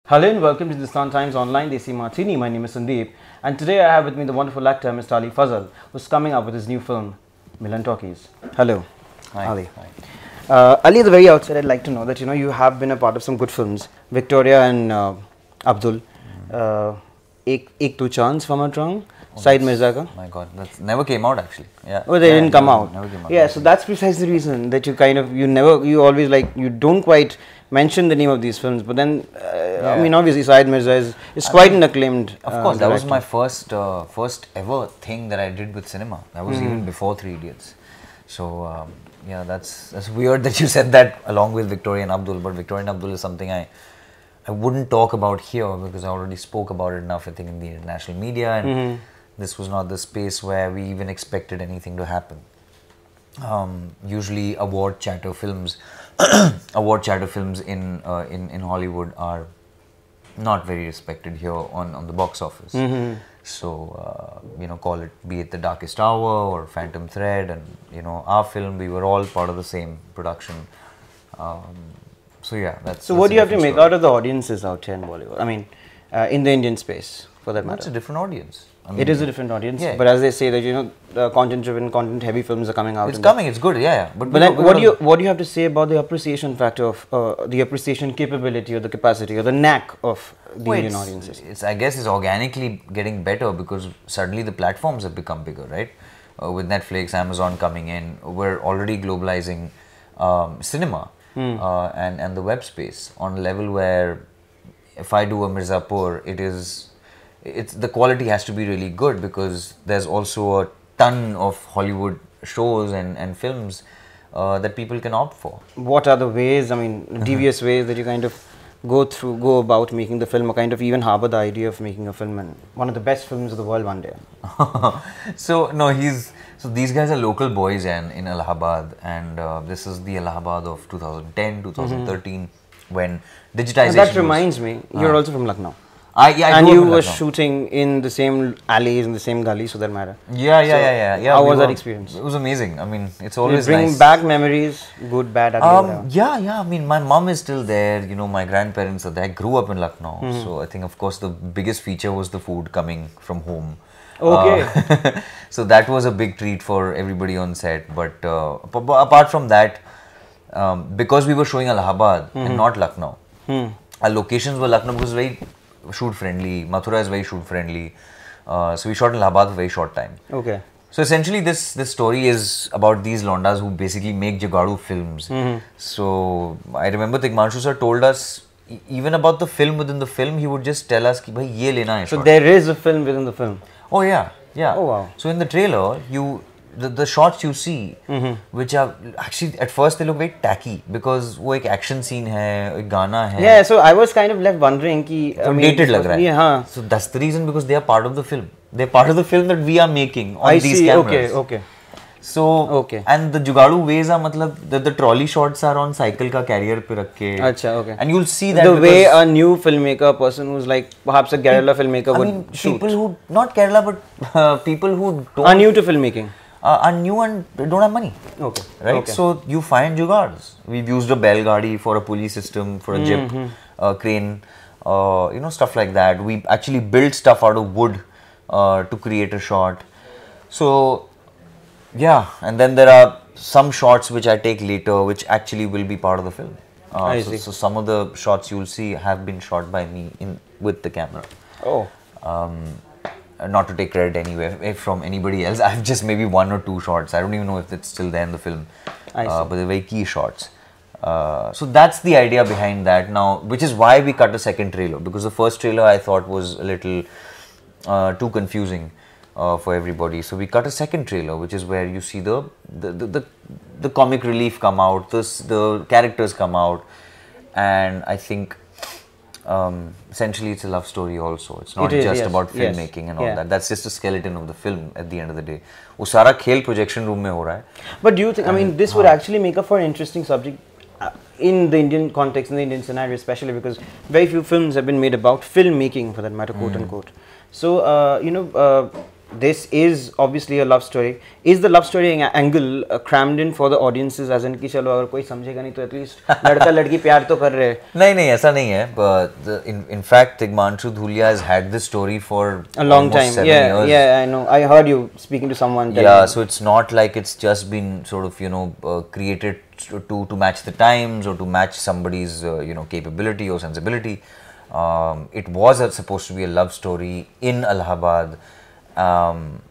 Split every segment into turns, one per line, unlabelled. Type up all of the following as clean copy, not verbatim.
Hello and welcome to Hindustan Times Online Desi Martini. My name is Sandeep and today I have with me the wonderful actor Mr. Ali Fazal, who's coming up with his new film, Milan Talkies. Hello.
Hi.
Ali. Hi. Ali, at the very outset, I'd like to know that you have been a part of some good films, Victoria and Abdul, Ek Tu Chance, if I'm not wrong, Said Mirza Ka.
My God, that never came out actually. Yeah.
Oh, they didn't come out.
Never came out.
Yeah, so that's precisely the reason that you always you don't quite mention the name of these films, but then I mean, obviously Said Mirza is quite an acclaimed
Of course, that
director.
was my first ever thing that I did with cinema. That was even before Three Idiots. So yeah, that's weird that you said that along with Victoria and Abdul. But Victoria and Abdul is something I wouldn't talk about here because I already spoke about it enough, I think, in the international media, and this was not the space where we even expected anything to happen. Usually award chatter films in Hollywood are not very respected here on the box office. So call it, be it The Darkest Hour or Phantom Thread, and our film, we were all part of the same production. So yeah, that's.
So what do you have to make out of the audiences out here in Bollywood? I mean, in the Indian space, for that matter.
It's a different audience. I mean,
it is a different audience,
yeah.
but as they say that the content-driven, content-heavy films are coming out.
It's coming. It's good. Yeah.
But then, what do you have to say about the appreciation factor of the appreciation capability or the capacity or the knack of the Indian audiences?
I guess it's organically getting better because suddenly the platforms have become bigger, right? With Netflix, Amazon coming in, we're already globalizing cinema and the web space on a level where if I do a Mirzapur, the quality has to be really good because there's also a ton of Hollywood shows and films that people can opt for.
What are the ways, I mean, devious ways that you kind of go about making the film, or kind of even harbor the idea of making a film and one of the best films of the world one day?
So these guys are local boys in Allahabad, and this is the Allahabad of 2010, 2013 when digitization.
That reminds me, you're also from Lucknow.
I
and you were shooting in the same alleys, in the same gullies, for that matter.
Yeah.
How was that experience?
It was amazing. I mean, it's always
bring
nice.
back memories, good, bad, ugly,
yeah. I mean, my mom is still there. My grandparents are there. I grew up in Lucknow, so I think, of course, the biggest feature was the food coming from home.
Okay.
So that was a big treat for everybody on set. But apart from that, because we were showing Allahabad and not Lucknow, our locations were Lucknow because very shoot friendly. Mathura is very shoot friendly. So we shot in Allahabad for a very short time.
Okay.
So essentially this story is about these londas who basically make Jagadu films. So I remember Tigmanshu sir told us even about the film within the film, he would just tell us ki bhai ye lena hai.
So there is a film within the film.
Oh yeah.
Oh wow.
So in the trailer, the shots you see, which are actually at first they look very tacky because वो एक action scene है, एक गाना है.
Yeah, so I was kind of left wondering कि
dated लग रहा है.
Yeah.
So that's the reason because they are part of the film. They're part of the film that we are making on these cameras.
Okay.
So and the जुगाड़ू ways are मतलब the trolley shots are on cycle का carrier पे रख के.
अच्छा, okay.
And you'll see that
the way a new filmmaker, a person who's like perhaps a guerrilla filmmaker would shoot.
People who not Kerala but people who
are new to filmmaking.
Are new and don't have money.
Okay.
Right?
Okay.
So you find jugards. We've used a belgadi for a pulley system, for a jeep, crane, stuff like that. We actually built stuff out of wood to create a shot. So, yeah. And then there are some shots which I take later, which actually will be part of the film. So some of the shots you'll see have been shot by me with the camera.
Oh.
Not to take credit anyway from anybody else. I have just maybe one or two shots. I don't even know if it's still there in the film. But they're very key shots. So that's the idea behind that now, which is why we cut a second trailer, because the first trailer I thought was a little too confusing for everybody. So we cut a second trailer, which is where you see the comic relief come out, the characters come out, and I think essentially it's a love story also. It's not just about filmmaking and all that. That's just a skeleton of the film at the end of the day. वो सारा खेल projection room में हो रहा है.
But do you think, I mean, this would actually make up for an interesting subject in the Indian context, in the Indian scenario especially, because very few films have been made about filmmaking, for that matter, quote unquote. So, this is obviously a love story. Is the love story angle crammed in for the audiences, as in कि चलो अगर कोई समझेगा नहीं तो at least लड़का लड़की प्यार तो कर रहे हैं.
नहीं ऐसा नहीं है. But in fact, Tigmanshu Dhulia has had this story for
a long time.
7 years.
Yeah, I know. I heard you speaking to someone.
Yeah, so it's not like it's just been sort of created to match the times or to match somebody's capability or sensibility. It was supposed to be a love story in Allahabad, and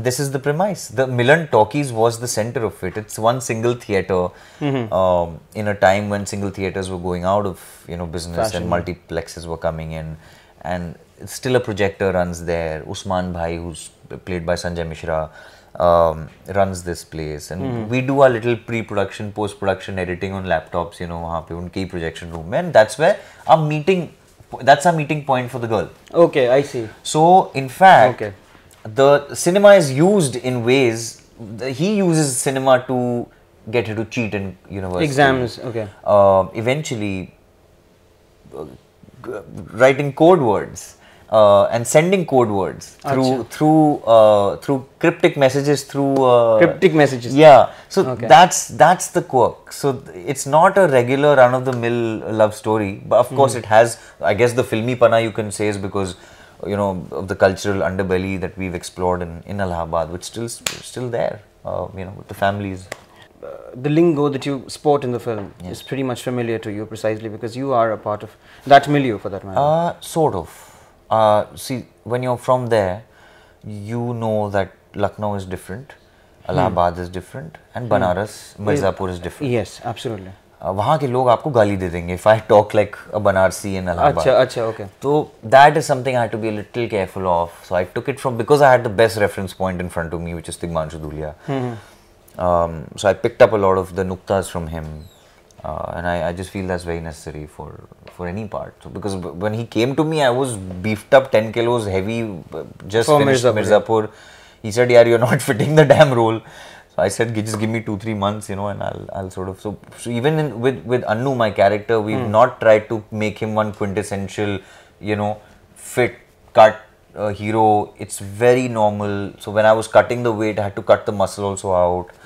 this is the premise. The Milan Talkies was the center of it. It's one single theatre in a time when single theatres were going out of business. Fashion. And multiplexes were coming in, and still a projector runs there. Usman Bhai, who's played by Sanjay Mishra, runs this place, and we do our little pre-production, post-production editing on laptops, वहाँ पे उनकी projection room में, and that's where that's our meeting point for the girl.
Okay, I see.
So in fact, the cinema is used in ways, he uses cinema to get her to cheat in university.
Exams, okay.
Eventually writing code words. And sending code words through cryptic messages
cryptic messages.
Yeah, so that's the quirk. So it's not a regular run-of-the-mill love story, but of course it has. I guess the filmy pana you can say is because of the cultural underbelly that we've explored in Allahabad, which still there. With the families.
The lingo that you sport in the film is pretty much familiar to you, precisely because you are a part of that milieu, for that matter.
Sort of. See, when you're from there, you know that Lucknow is different, Allahabad is different, and Banaras, Mirzapur is different.
Yes, absolutely.
वहाँ के लोग आपको गाली दे देंगे if I talk like a Banarsi in Allahabad.
अच्छा, okay.
So that is something I had to be a little careful of. So I took it because I had the best reference point in front of me, which is Tigmanshu Dhulia. So I picked up a lot of the nuktas from him. And I just feel that's very necessary for any part. So because when he came to me, I was beefed up 10 kilos heavy, just for finished Mirzapur. He said, "Yaar, you're not fitting the damn role." So I said, "Just give me 2-3 months, and I'll sort of." So even with Annu, my character, we've not tried to make him one quintessential, fit, cut hero. It's very normal. So when I was cutting the weight, I had to cut the muscle also out.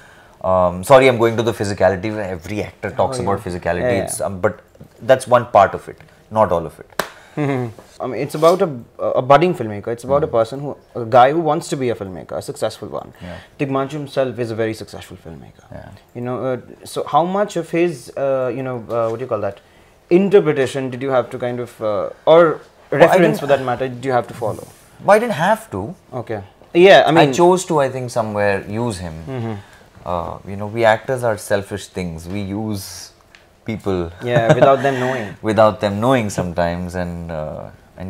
Sorry, I'm going to the physicality. Every actor talks about physicality. It's, but that's one part of it, not all of it.
I mean, it's about a budding filmmaker. It's about a guy who wants to be a filmmaker, a successful one. Tigmanshu himself is a very successful filmmaker. So how much of his, what do you call that, interpretation did you have to kind of, or reference for that matter, did you have to follow?
Well, I didn't have to.
Okay. Yeah, I mean,
I chose to, I think, somewhere use him. We actors are selfish things. We use people.
Yeah, without them knowing.
Without them knowing sometimes, and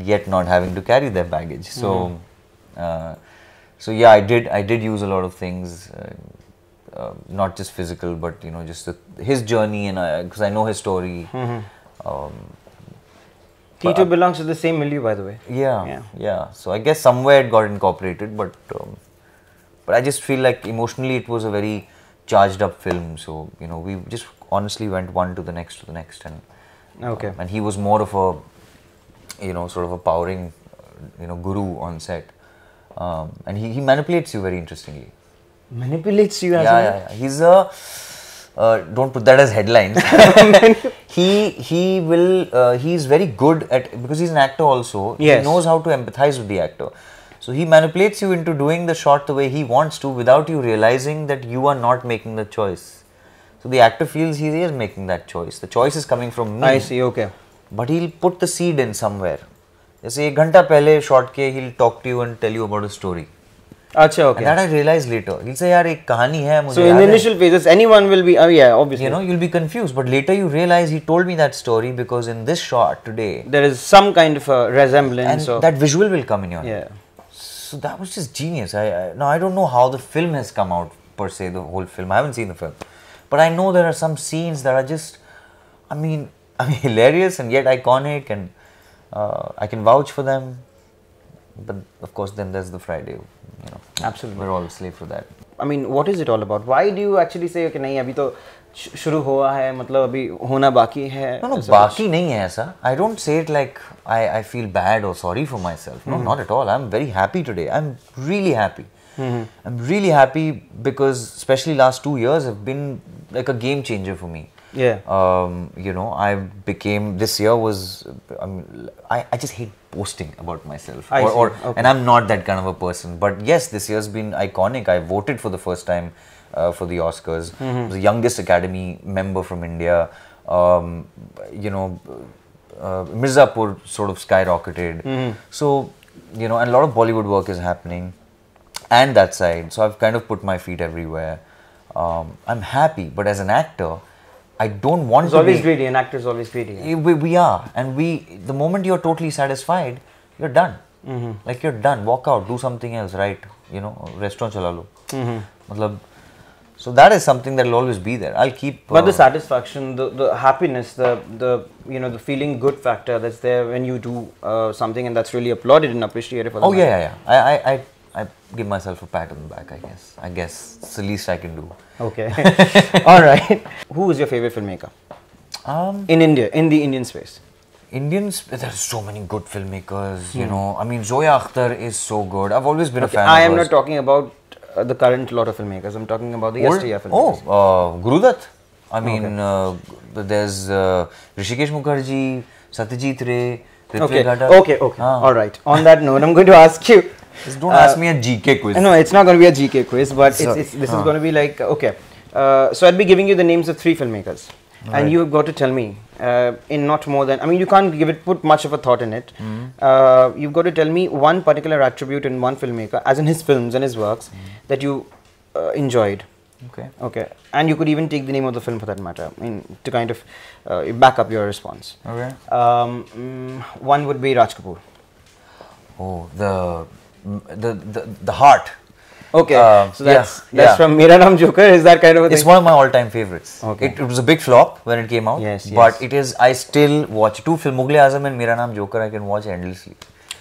yet not having to carry their baggage. So, yeah, I did use a lot of things, not just physical, but just his journey, and because I know his story.
Tito belongs to the same milieu, by the way.
Yeah. So I guess somewhere it got incorporated, but I just feel like emotionally it was a very charged up film. So we just honestly went one to the next and and he was more of a sort of a powering guru on set, and he manipulates you very interestingly.
Manipulates you as
yeah. He's a don't put that as headlines. He's very good at, because he's an actor also. He knows how to empathize with the actor. So he manipulates you into doing the shot the way he wants to, without you realizing that you are not making the choice. So the actor feels he is making that choice. The choice is coming from me.
I see, okay.
But he'll put the seed in somewhere. जैसे 1 घंटा पहले shot के, he'll talk to you and tell you about a story.
अच्छा, okay.
And that I realized later. He'll say, यार एक कहानी है मुझे.
So in the initial phases, anyone will be, obviously.
You'll be confused. But later you realize he told me that story because in this shot today,
there is some kind of a resemblance.
And that visual will come in your head.
Yeah.
So that was just genius. I don't know how the film has come out per se, the whole film. I haven't seen the film. But I know there are some scenes that are just, hilarious and yet iconic, and I can vouch for them. But of course, then there's the Friday.
Absolutely.
We're all a slave for that.
I mean, what is it all about? Why do you actually say कि नहीं अभी तो शुरू हुआ है मतलब अभी होना बाकी है?
No, बाकी नहीं है ऐसा. I don't say it like I feel bad or sorry for myself. No, not at all. I'm very happy today. I'm really happy. I'm really happy because especially last 2 years have been like a game changer for me.
Yeah.
You know, this year was, I just hate posting about myself. Okay. And I'm not that kind of a person. But yes, this year's been iconic. I voted for the first time for the Oscars. I was the youngest Academy member from India. You know, Mirzapur sort of skyrocketed. So, you know, and a lot of Bollywood work is happening. And that side. So I've kind of put my feet everywhere. I'm happy. But as an actor, I don't want to
always greedy. An actor is always greedy.
Yeah. We are. And the moment you're totally satisfied, you're done. Like you're done. Walk out. Do something else, right? You know, restaurant chala lo. So that is something that will always be there. I'll keep...
But the satisfaction, the happiness, the you know, the feeling good factor that's there when you do something and that's really applauded and appreciated for the
yeah. I give myself a pat on the back, I guess it's the least I can do.
Okay. All right. Who is your favorite filmmaker? In India, in the Indian space.
There are so many good filmmakers, you know. I mean, Zoya Akhtar is so good. I've always been a fan
I
of
am
hers.
not talking about the current lot of filmmakers. I'm talking about the yesteryear filmmakers.
Gurudutt. I mean, there's Rishikesh Mukherjee, Satyajit Ray, Ritwik Ghatak.
Okay. All right. On that note, I'm going to ask you.
Just don't ask me a GK quiz.
No, it's not going to be a GK quiz, but this is going to be like, okay. So I'll be giving you the names of 3 filmmakers. Right. And you've got to tell me in not more than, I mean, you can't put much of a thought in it. You've got to tell me one particular attribute in one filmmaker, as in his films and his works, that you enjoyed. Okay. And you could even take the name of the film for that matter, I mean, to kind of back up your response.
Okay.
One would be Raj Kapoor.
Oh, the heart.
Okay, so that's from Mera Naam Joker. Is that kind of a thing?
It's one of my all-time favorites.
Okay.
It was a big flop when it came out.
Yes.
But it is. I still watch 2 films, Mughal Azam and Mera Naam Joker. I can watch endlessly.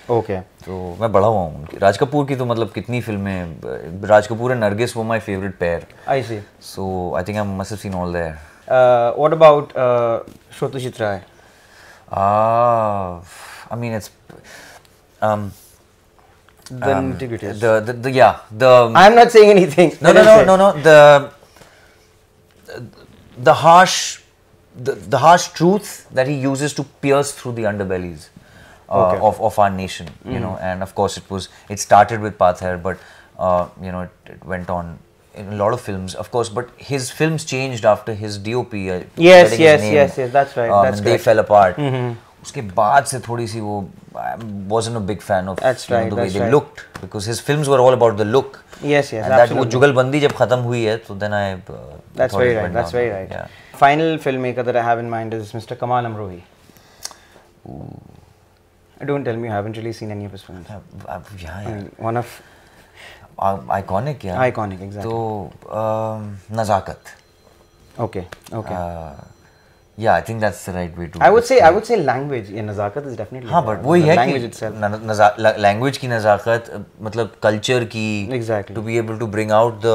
Okay.
तो मैं बड़ा हुआ हूँ उनकी. राज कपूर की तो मतलब कितनी फिल्में. Raj Kapoor and Nargis were my favorite pair.
I see.
So I think I must have seen all there.
What about Satyajit Ray?
I mean it's.
The nitty-gritties.
I'm
not saying anything.
No. The harsh truth that he uses to pierce through the underbellies of our nation, you know. And of course, it started with Pather, but you know, it went on in a lot of films, of course. But his films changed after his DOP.
Yes. That's right. That's
they fell apart. उसके बाद से थोड़ी सी वो I wasn't a big fan of the way they looked, because his films were all about the look.
Yes,
and that वो जुगलबंदी जब खत्म हुई है तो then I
that's very right. Yeah. Final filmmaker that I have in mind is Mr. Kamal Amrohi. Don't tell me you haven't really seen any of his films.
Yeah.
I mean, one of
iconic, yeah.
Iconic, exactly.
So Nazakat.
Okay.
Yeah, I think that's the right way to.
I would say language. Yeah, Nazakat is definitely.
हाँ, but वही है
language
कि
itself.
Language की नज़ाकत, मतलब culture की.
Exactly.
To be able to bring out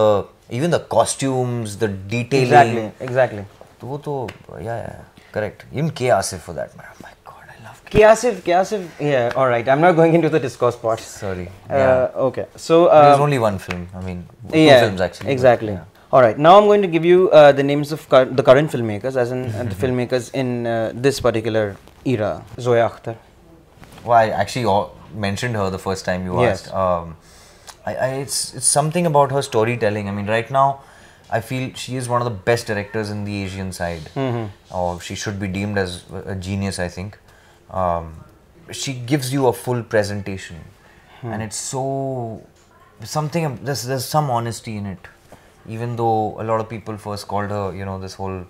even the costumes, the detailing.
Exactly.
तो वो तो yeah, correct. Even K. Asif for that matter. Oh my God, I love
K. Asif. Yeah, all right. I'm not going into the discourse part.
Sorry.
Okay. So
there's only one film. I mean, 2 films actually.
Exactly. But, all right. Now I'm going to give you the names of the current filmmakers, as in the filmmakers in this particular era. Zoya Akhtar.
Well, I actually mentioned her the first time you asked. It's something about her storytelling. I mean, right now, I feel she is one of the best directors in the Asian side. Or she should be deemed as a genius, I think. She gives you a full presentation, and it's so something. There's some honesty in it. Even though a lot of people first called her, you know, this whole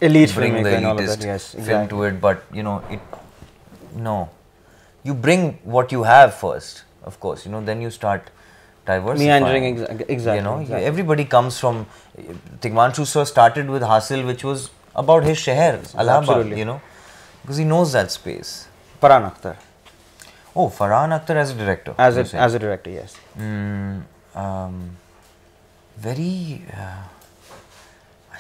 elite
bring the
and all of
elitist
that, yes,
film
exactly.
to it, but you know, you bring what you have first, of course, you know, then you start diversifying.
Meandering, exactly.
You know, everybody comes from. Tigmanshu sir started with Hasil, which was about his sheher, Allahabad, you know, because he knows that space.
Farhan Akhtar.
Oh, Farhan Akhtar as a director.
As a director, yes.
very.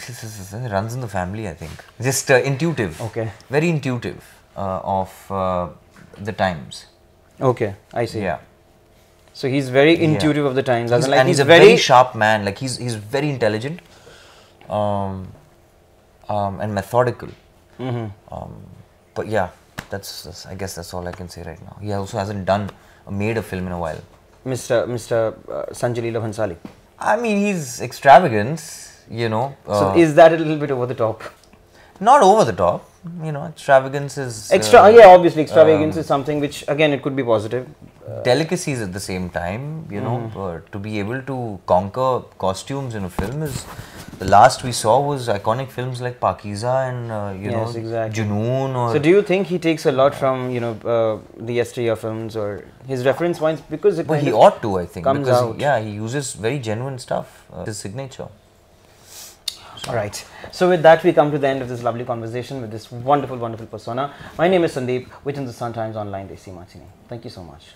It runs in the family, I think. Just intuitive.
Okay.
Very intuitive of the times.
Okay, I see.
Yeah.
So he's very intuitive of the times.
And he's a very sharp man. Like he's very intelligent, and methodical. But yeah, that's I guess that's all I can say right now. He also hasn't made a film in a while.
Mr. Sanjay Leela Bhansali.
I mean, he's extravagant. You know.
So is that a little bit over the top?
Not over the top. You know, extravagance is...
yeah, obviously, extravagance is something which, again, it could be positive.
Delicacies at the same time, you know, to be able to conquer costumes in a film is... The last we saw was iconic films like Pakiza and, you know,
exactly.
Junoon or...
So do you think he takes a lot from, you know, the yesteryear films or his reference points? Because it
he ought to, I think.
Comes out.
Yeah, he uses very genuine stuff, his signature.
Alright, so with that we come to the end of this lovely conversation with this wonderful, wonderful persona. My name is Sandeep, which in the Sun Times Online they see Martini. Thank you so much.